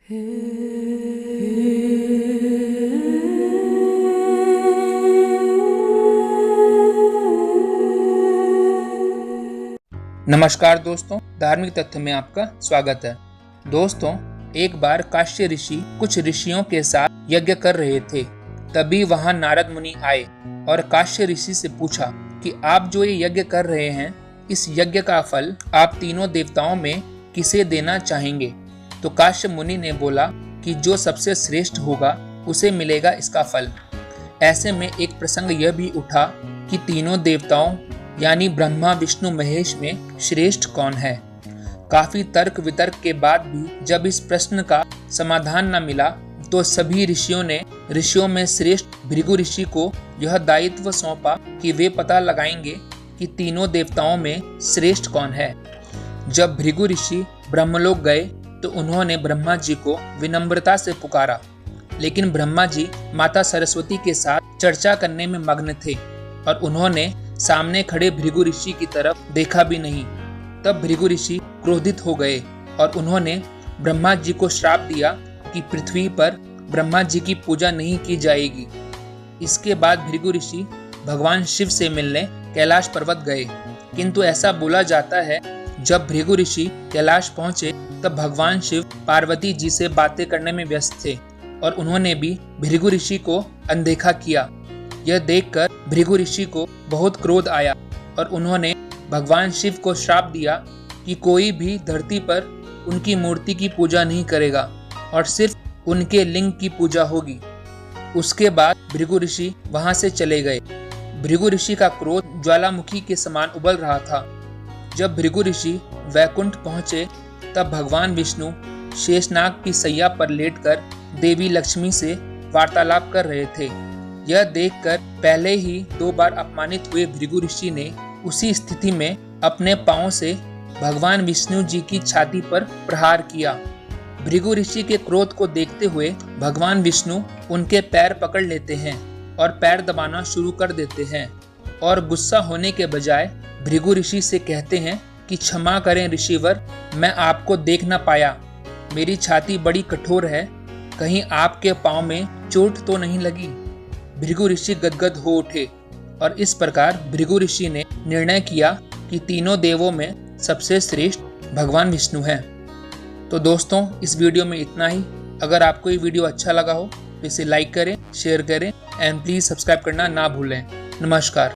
नमस्कार दोस्तों, धार्मिक तथ्य में आपका स्वागत है। दोस्तों, एक बार काश्य ऋषि कुछ ऋषियों के साथ यज्ञ कर रहे थे। तभी वहां नारद मुनि आए और काश्य ऋषि से पूछा कि आप जो ये यज्ञ कर रहे हैं, इस यज्ञ का फल आप तीनों देवताओं में किसे देना चाहेंगे? तो काश्य मुनि ने बोला कि जो सबसे श्रेष्ठ होगा उसे मिलेगा इसका फल। ऐसे में एक प्रसंग यह भी उठा कि तीनों देवताओं यानी ब्रह्मा, विष्णु, महेश में श्रेष्ठ कौन है। काफी तर्क वितर्क के बाद भी जब इस प्रश्न का समाधान न मिला तो सभी ऋषियों में श्रेष्ठ भृगु ऋषि को यह दायित्व सौंपा कि वे पता लगाएंगे कि तीनों देवताओं में श्रेष्ठ कौन है। जब भृगु ऋषि ब्रह्मलोक गए तो उन्होंने ब्रह्मा जी को विनम्रता से पुकारा, लेकिन ब्रह्मा जी माता सरस्वती के साथ चर्चा करने में मग्न थे और उन्होंने सामने खड़े भृगु ऋषि की तरफ देखा भी नहीं। तब भृगु ऋषि क्रोधित हो गए और उन्होंने ब्रह्मा जी को श्राप दिया कि पृथ्वी पर ब्रह्मा जी की पूजा नहीं की जाएगी। इसके बाद भृगु ऋषि भगवान शिव से मिलने कैलाश पर्वत गए, किंतु ऐसा बोला जाता है जब भृगु ऋषि कैलाश पहुंचे तब भगवान शिव पार्वती जी से बातें करने में व्यस्त थे और उन्होंने भी भृगु ऋषि को अनदेखा किया। यह देखकर भृगु ऋषि को बहुत क्रोध आया और उन्होंने भगवान शिव को श्राप दिया कि कोई भी धरती पर उनकी मूर्ति की पूजा नहीं करेगा और सिर्फ उनके लिंग की पूजा होगी। उसके बाद भृगु ऋषि वहां से चले गए। भृगु ऋषि का क्रोध ज्वालामुखी के समान उबल रहा था। जब भृगु ऋषि वैकुंठ पहुंचे तब भगवान विष्णु शेषनाग की सैया पर लेटकर देवी लक्ष्मी से वार्तालाप कर रहे थे। यह देखकर पहले ही 2 बार अपमानित हुए भृगु ऋषि ने उसी स्थिति में अपने पांव से भगवान विष्णु जी की छाती पर प्रहार किया। भृगु ऋषि के क्रोध को देखते हुए भगवान विष्णु उनके पैर पकड़ लेते हैं और पैर दबाना शुरू कर देते हैं और गुस्सा होने के बजाय भृगु ऋषि से कहते हैं कि क्षमा करें ऋषिवर, मैं आपको देख न पाया। मेरी छाती बड़ी कठोर है, कहीं आपके पांव में चोट तो नहीं लगी। भृगु ऋषि गदगद हो उठे और इस प्रकार भृगु ऋषि ने निर्णय किया कि तीनों देवों में सबसे श्रेष्ठ भगवान विष्णु हैं। तो दोस्तों, इस वीडियो में इतना ही। अगर आपको ये वीडियो अच्छा लगा हो तो इसे लाइक करें, शेयर करें एंड प्लीज सब्सक्राइब करना ना भूलें। नमस्कार।